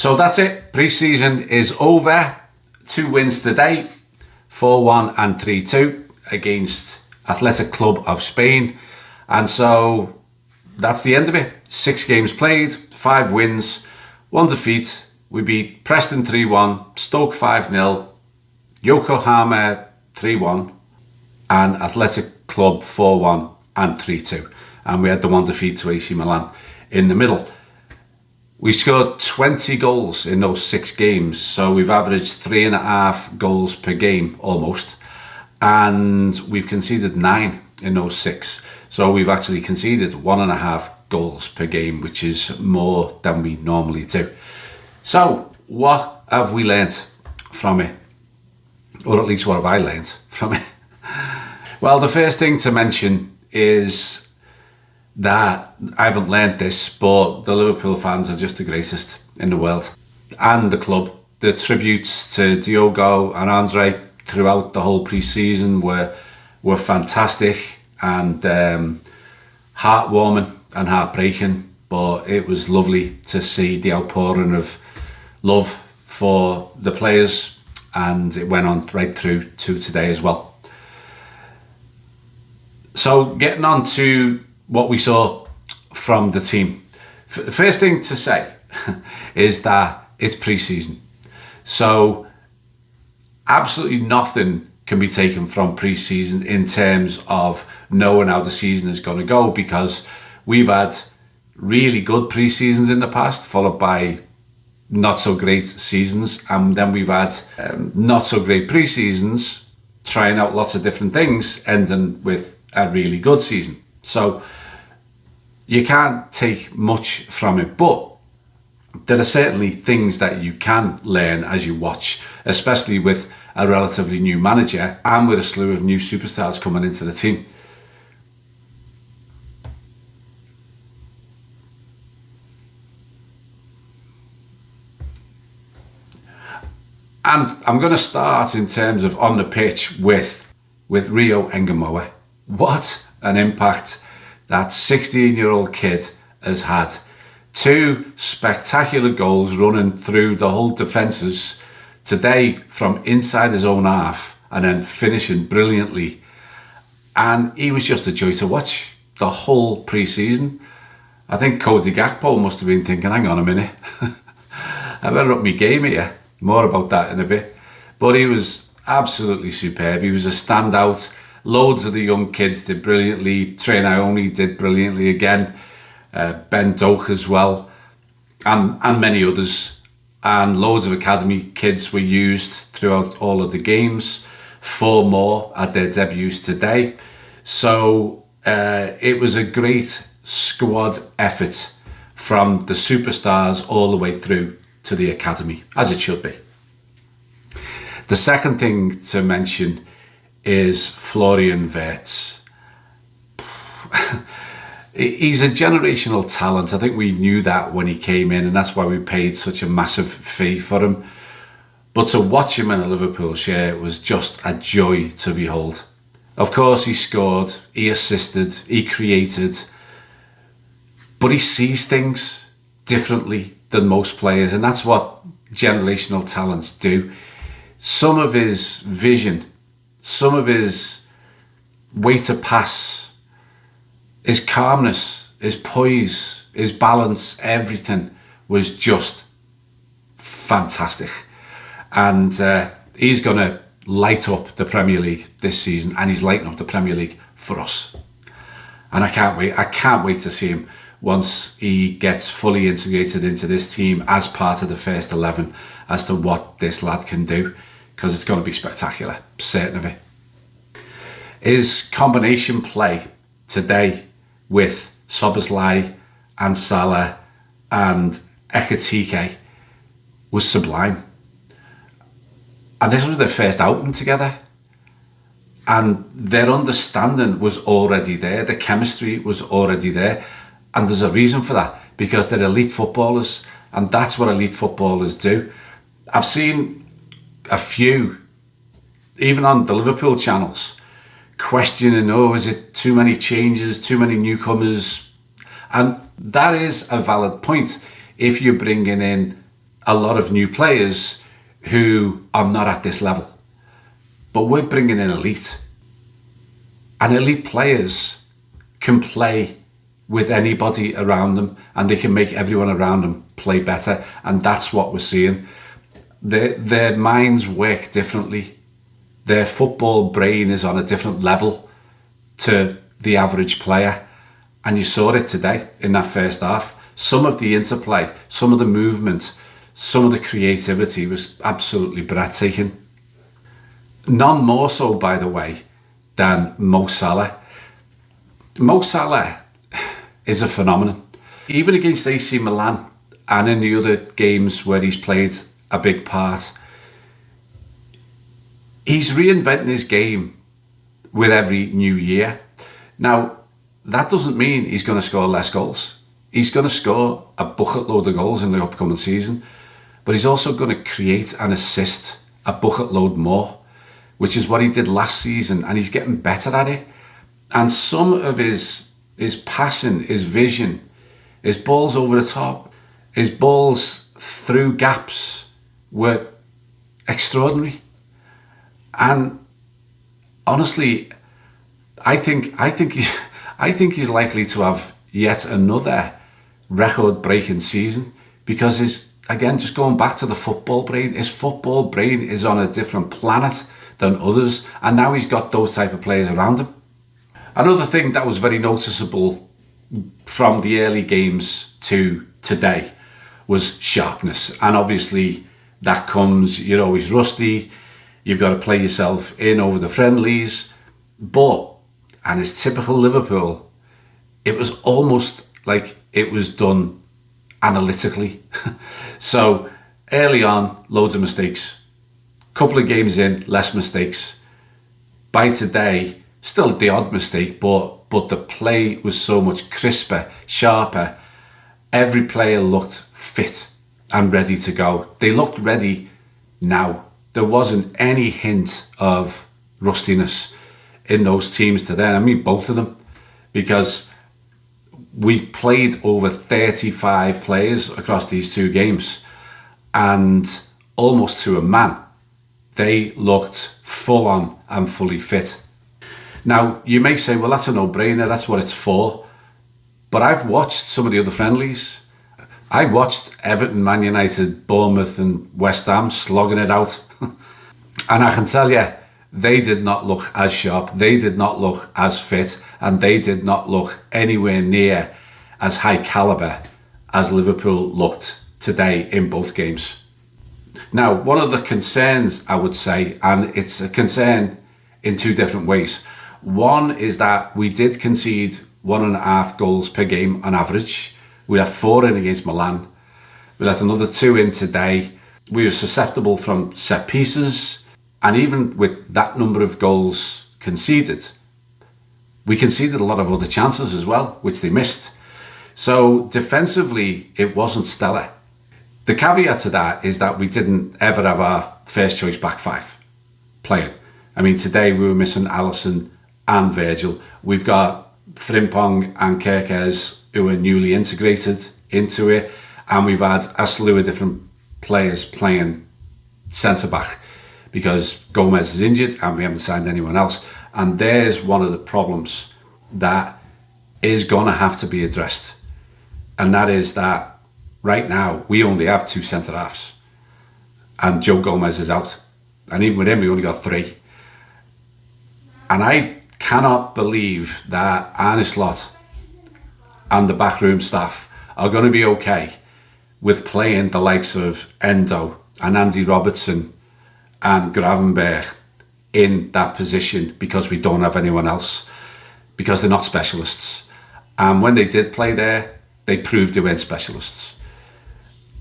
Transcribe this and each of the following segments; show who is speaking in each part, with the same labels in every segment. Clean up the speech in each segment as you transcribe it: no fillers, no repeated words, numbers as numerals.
Speaker 1: So that's it. Pre-season is over. 2 wins today, 4-1 and 3-2 against Athletic Club of Spain. And so that's the end of it. 6 games played, 5 wins, 1 defeat. We beat Preston 3-1, Stoke 5-0, Yokohama 3-1, and Athletic Club 4-1 and 3-2. And we had the 1 defeat to AC Milan in the middle. We scored 20 goals in those 6 games, so we've averaged 3.5 goals per game almost, and we've conceded 9 in those 6. So we've actually conceded 1.5 goals per game, which is more than we normally do. So what have we learnt from it? Or at least what have I learnt from it? Well, the first thing to mention is that I haven't learnt this, but the Liverpool fans are just the greatest in the world. And the club. The tributes to Diogo and Andre throughout the whole pre-season were fantastic and heartwarming and heartbreaking, but it was lovely to see the outpouring of love for the players, and it went on right through to today as well. So getting on to what we saw from the team. The first thing to say is that it's pre-season. So absolutely nothing can be taken from pre-season in terms of knowing how the season is going to go, because we've had really good pre-seasons in the past, followed by not so great seasons, and then we've had not so great pre-seasons, trying out lots of different things, ending with a really good season. So you can't take much from it, but there are certainly things that you can learn as you watch, especially with a relatively new manager and with a slew of new superstars coming into the team. And I'm going to start in terms of on the pitch with YNWA. What an impact that 16-year-old kid has had. 2 spectacular goals running through the whole defences today from inside his own half and then finishing brilliantly. And he was just a joy to watch the whole pre-season. I think Cody Gakpo must have been thinking, hang on a minute, I better up my game here. More about that in a bit. But he was absolutely superb. He was a standout. Loads of the young kids did brilliantly. Trey Naomi did brilliantly again. Ben Doak as well. And many others. And loads of academy kids were used throughout all of the games. 4 more at their debuts today. So it was a great squad effort from the superstars all the way through to the academy, as it should be. The second thing to mention is Florian Wirtz. He's a generational talent. I think we knew that when he came in, and that's why we paid such a massive fee for him. But to watch him in a Liverpool shirt was just a joy to behold. Of course, he scored, he assisted, he created, but he sees things differently than most players, and that's what generational talents do. Some of his vision, some of his way to pass, his calmness, his poise, his balance, everything was just fantastic. And he's going to light up the Premier League this season, and he's lighting up the Premier League for us. And I can't wait. I can't wait to see him once he gets fully integrated into this team as part of the first 11, as to what this lad can do, because it's going to be spectacular, certain of it. His combination play today with Szoboszlai and Salah and Ekitike was sublime. And this was their first outing together. And their understanding was already there. The chemistry was already there. And there's a reason for that, because they're elite footballers. And that's what elite footballers do. I've seen a few, even on the Liverpool channels, questioning, is it too many changes, too many newcomers? And that is a valid point. If you're bringing in a lot of new players who are not at this level. But we're bringing in elite. And elite players can play with anybody around them, and they can make everyone around them play better. And that's what we're seeing. Their minds work differently. Their football brain is on a different level to the average player. And you saw it today in that first half. Some of the interplay, some of the movement, some of the creativity was absolutely breathtaking. None more so, by the way, than Mo Salah. Mo Salah is a phenomenon. Even against AC Milan and in the other games where he's played a big part, he's reinventing his game with every new year. Now, that doesn't mean he's going to score less goals. He's going to score a bucket load of goals in the upcoming season, but he's also going to create and assist a bucket load more, which is what he did last season, and he's getting better at it. And some of his passing, his vision, his balls over the top, his balls through gaps were extraordinary. And honestly, I think he's likely to have yet another record-breaking season, because just going back to the football brain, his football brain is on a different planet than others, and now he's got those type of players around him. Another thing that was very noticeable from the early games to today was sharpness, and obviously that comes, you're always rusty, you've got to play yourself in over the friendlies, but, and it's typical Liverpool, it was almost like it was done analytically. So early on, loads of mistakes. Couple of games in, less mistakes. By today, still the odd mistake, but the play was so much crisper, sharper. Every player looked fit and ready to go. They looked ready now. There wasn't any hint of rustiness in those teams today. I mean, both of them, because we played over 35 players across these two games, and almost to a man, they looked full on and fully fit. Now, you may say, well, that's a no-brainer, that's what it's for. But I've watched some of the other friendlies. I watched Everton, Man United, Bournemouth and West Ham slogging it out. And I can tell you, they did not look as sharp, they did not look as fit, and they did not look anywhere near as high calibre as Liverpool looked today in both games. Now, one of the concerns, I would say, and it's a concern in two different ways. One is that we did concede 1.5 goals per game on average. We had 4 in against Milan. We let another 2 in today. We were susceptible from set pieces. And even with that number of goals conceded, we conceded a lot of other chances as well, which they missed. So defensively, it wasn't stellar. The caveat to that is that we didn't ever have our first choice back 5 playing. I mean, today we were missing Alisson and Virgil. We've got Frimpong and Kerkez, who are newly integrated into it. And we've had a slew of different players playing centre-back, because Gomez is injured and we haven't signed anyone else. And there's one of the problems that is going to have to be addressed. And that is that right now we only have 2 centre-halves. And Joe Gomez is out. And even with him, we only got 3. And I cannot believe that Arne Slot and the backroom staff are going to be okay with playing the likes of Endo and Andy Robertson and Gravenberg in that position, because we don't have anyone else, because they're not specialists. And when they did play there, they proved they weren't specialists.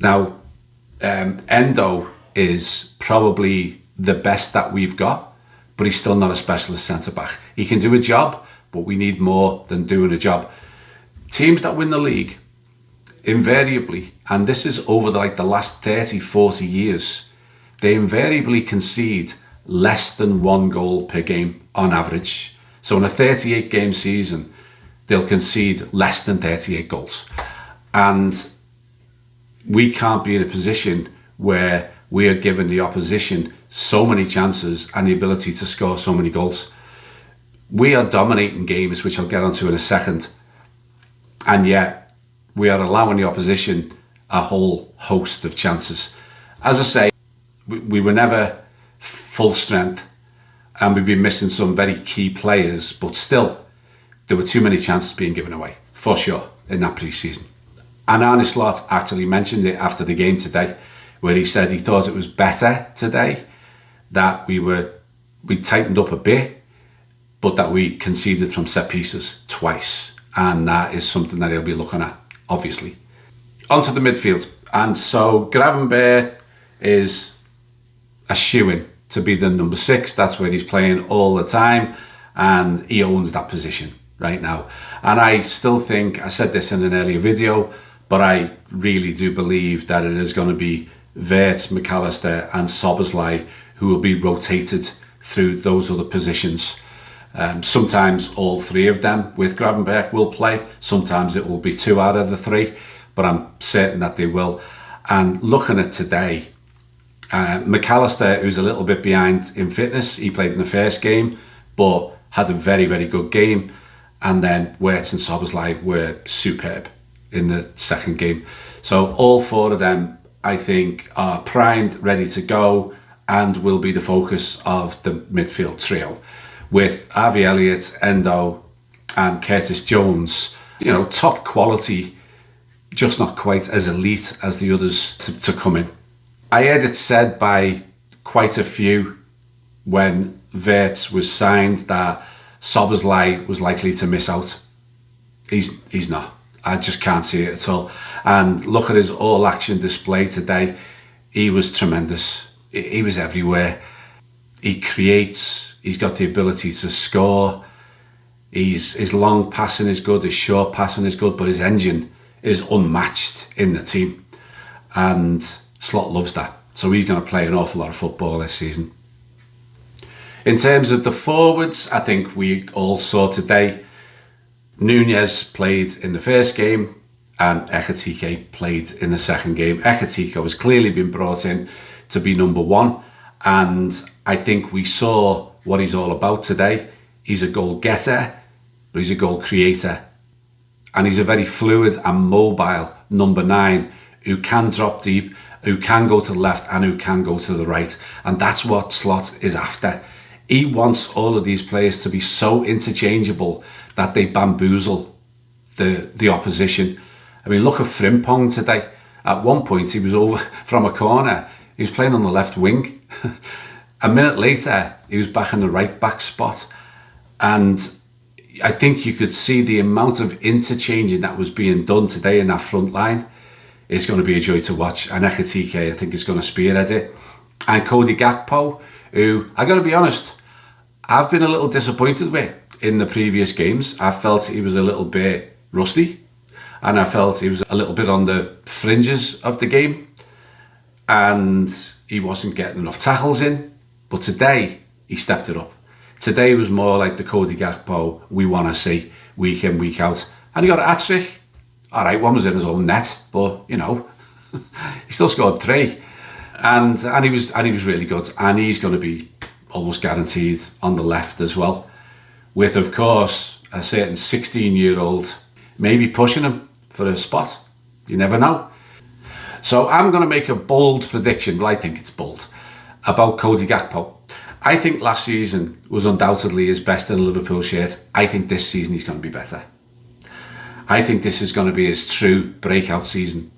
Speaker 1: Now, Endo is probably the best that we've got, but he's still not a specialist centre-back. He can do a job, but we need more than doing a job. Teams that win the league, invariably, and this is over the last 30, 40 years, they invariably concede less than 1 goal per game on average. So in a 38 game season, they'll concede less than 38 goals. And We can't be in a position where we are giving the opposition so many chances and the ability to score so many goals. We are dominating games, which I'll get onto in a second, and yet we are allowing the opposition a whole host of chances. As I say, we were never full strength, and we've been missing some very key players, but still, there were too many chances being given away, for sure, in that pre-season. And Arne Slot actually mentioned it after the game today, where he said he thought it was better today that we tightened up a bit, but that we conceded from set pieces twice. And that is something that he'll be looking at, obviously. Onto the midfield. And so Gravenberch is a shoo-in to be the number 6. That's where he's playing all the time, and he owns that position right now. And I still think, I said this in an earlier video, but I really do believe that it is going to be Wirtz, McAllister and Szoboszlai who will be rotated through those other positions. Sometimes all 3 of them with Gravenberch will play. Sometimes it will be 2 out of the 3, but I'm certain that they will. And looking at today, McAllister, who's a little bit behind in fitness, he played in the first game, but had a very, very good game. And then Wirtz and Szoboszlai were superb in the second game. So all 4 of them, I think, are primed, ready to go, and will be the focus of the midfield trio, with Harvey Elliott, Endo and Curtis Jones, top quality, just not quite as elite as the others to come in. I heard it said by quite a few when Wirtz was signed that Szoboszlai was likely to miss out. He's not. I just can't see it at all. And look at his all-action display today. He was tremendous. He was everywhere. He creates. He's got the ability to score. His long passing is good. His short passing is good. But his engine is unmatched in the team. And Slot loves that. So he's going to play an awful lot of football this season. In terms of the forwards, I think we all saw today, Nunez played in the first game and Ekitike played in the second game. Ekitike has clearly been brought in to be number 1, and I think we saw what he's all about today. He's a goal getter, but he's a goal creator, and he's a very fluid and mobile number 9 who can drop deep, who can go to the left and who can go to the right, and that's what Slot is after. He wants all of these players to be so interchangeable that they bamboozle the opposition. I mean, look at Frimpong today. At one point, he was over from a corner. He was playing on the left wing. A minute later, he was back in the right back spot. And I think you could see the amount of interchanging that was being done today in that front line. It's going to be a joy to watch. And Ekitike, I think, is going to spearhead it. And Cody Gakpo, who, I got to be honest, I've been a little disappointed with in the previous games. I felt he was a little bit rusty, and I felt he was a little bit on the fringes of the game, and he wasn't getting enough tackles in. But today, he stepped it up. Today was more like the Cody Gakpo we want to see week in, week out. And he got a hat-trick. All right, one was in his own net, but, he still scored 3. And he was really good, and he's going to be almost guaranteed on the left as well, with, of course, a certain 16-year-old maybe pushing him for a spot. You never know. So I'm going to make a bold prediction, but I think it's bold, about Cody Gakpo. I think last season was undoubtedly his best in a Liverpool shirt. I think this season he's going to be better. I think this is going to be his true breakout season.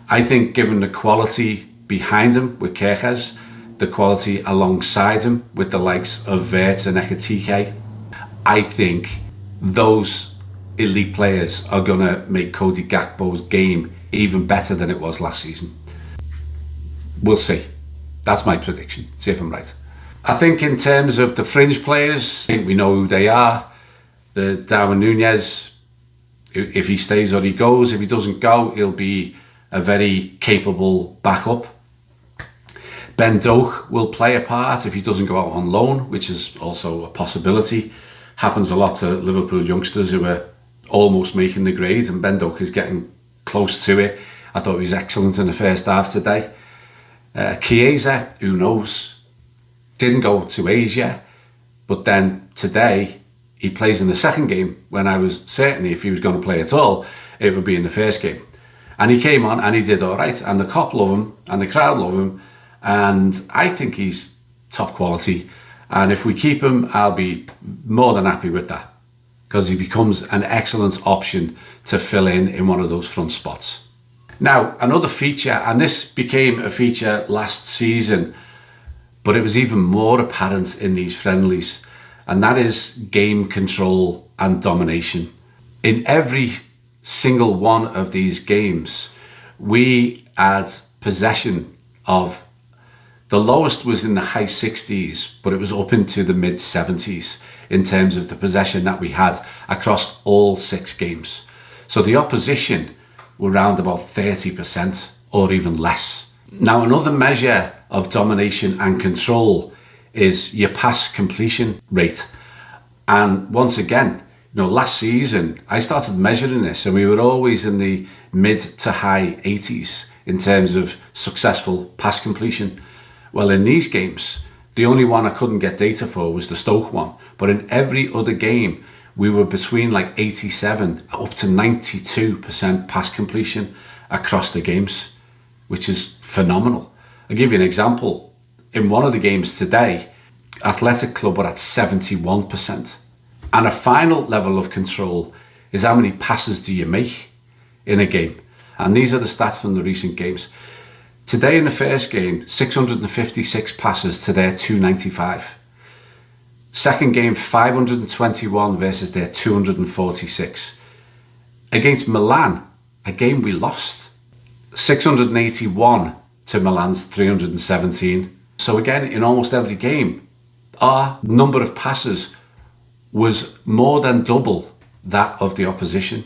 Speaker 1: I think given the quality behind him with Kerkez, the quality alongside him with the likes of Wirtz and Ekitike, I think those elite players are going to make Cody Gakpo's game even better than it was last season. We'll see. That's my prediction. See if I'm right. I think in terms of the fringe players, I think we know who they are. The Darwin Nunez, if he stays or he goes. If he doesn't go, he'll be a very capable backup. Ben Doak will play a part if he doesn't go out on loan, which is also a possibility. Happens a lot to Liverpool youngsters who are almost making the grade, and Ben Doak is getting close to it. I thought he was excellent in the first half today. Chiesa, who knows, didn't go to Asia, but then today he plays in the second game when I was certain if he was going to play at all, it would be in the first game. And he came on and he did all right, and the cop love him and the crowd love him, and I think he's top quality. And if we keep him, I'll be more than happy with that, because he becomes an excellent option to fill in one of those front spots. Now, another feature, and this became a feature last season, but it was even more apparent in these friendlies, and that is game control and domination. In every single one of these games, we had possession of, the lowest was in the high 60s, but it was up into the mid 70s in terms of the possession that we had across all 6 games. So the opposition were around about 30% or even less. Now, another measure of domination and control is your pass completion rate. And once again, last season I started measuring this, and we were always in the mid to high 80s in terms of successful pass completion. Well, in these games, the only one I couldn't get data for was the Stoke one, but in every other game we were between like 87 up to 92% pass completion across the games, which is phenomenal. I'll give you an example. In one of the games today, Athletic Club were at 71%. And a final level of control is how many passes do you make in a game. And these are the stats from the recent games. Today in the first game, 656 passes to their 295. Second game, 521 versus their 246. Against Milan, a game we lost, 681 to Milan's 317. So again, in almost every game, our number of passes was more than double that of the opposition.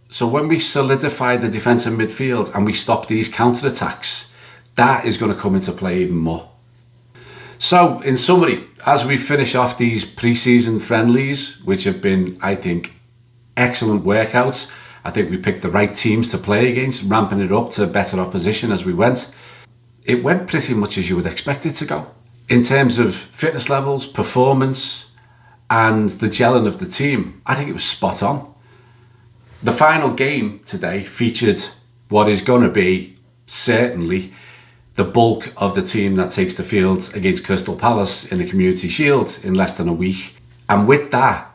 Speaker 1: So when we solidify the defensive midfield and we stop these counter-attacks, that is going to come into play even more. So, in summary, as we finish off these pre-season friendlies, which have been, I think, excellent workouts, I think we picked the right teams to play against, ramping it up to better opposition as we went. It went pretty much as you would expect it to go. In terms of fitness levels, performance, and the gelling of the team, I think it was spot on. The final game today featured what is going to be, certainly, the bulk of the team that takes the field against Crystal Palace in the Community Shield in less than a week. And with that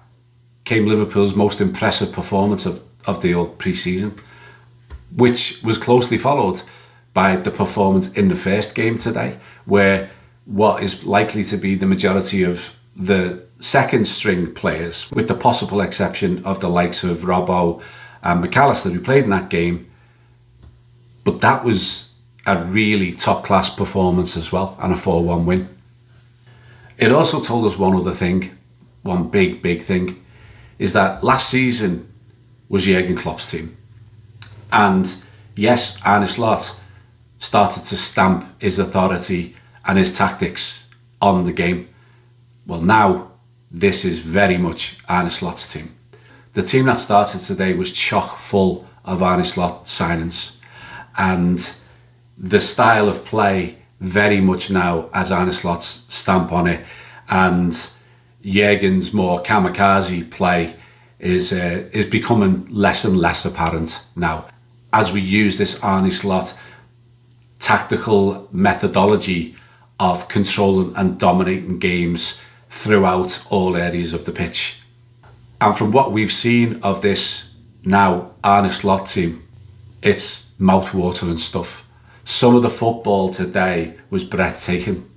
Speaker 1: came Liverpool's most impressive performance of the old pre-season, which was closely followed by the performance in the first game today, where what is likely to be the majority of the second string players, with the possible exception of the likes of Robbo and McAllister, who played in that game. But that was a really top-class performance as well, and a 4-1 win. It also told us one other thing, one big thing, is that last season was Jurgen Klopp's team. And yes, Arne Slot started to stamp his authority and his tactics on the game. Well, now this is very much Arne Slot's team. The team that started today was chock full of Arne Slot signings, and the style of play very much now has Arne Slot's stamp on it, and Jurgen's more kamikaze play is becoming less and less apparent now as we use this Arne Slot tactical methodology of controlling and dominating games throughout all areas of the pitch. And from what we've seen of this now Arne Slot team, it's mouth-watering stuff. Some of the football today was breathtaking,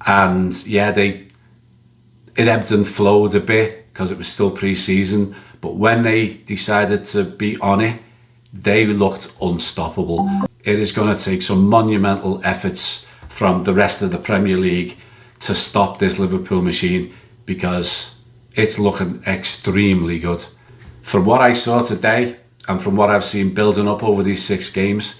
Speaker 1: and yeah, it ebbed and flowed a bit because it was still pre-season, but when they decided to be on it, they looked unstoppable. It is going to take some monumental efforts from the rest of the Premier League to stop this Liverpool machine, because it's looking extremely good. From what I saw today and from what I've seen building up over these 6 games,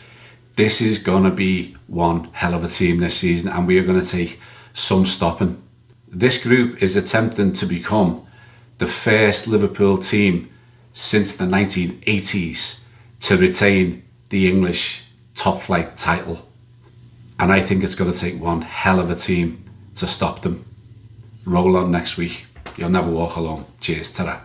Speaker 1: this is going to be one hell of a team this season, and we are going to take some stopping. This group is attempting to become the first Liverpool team since the 1980s to retain the English top flight title. And I think it's going to take one hell of a team to stop them. Roll on next week. You'll never walk alone. Cheers. Ta-ra.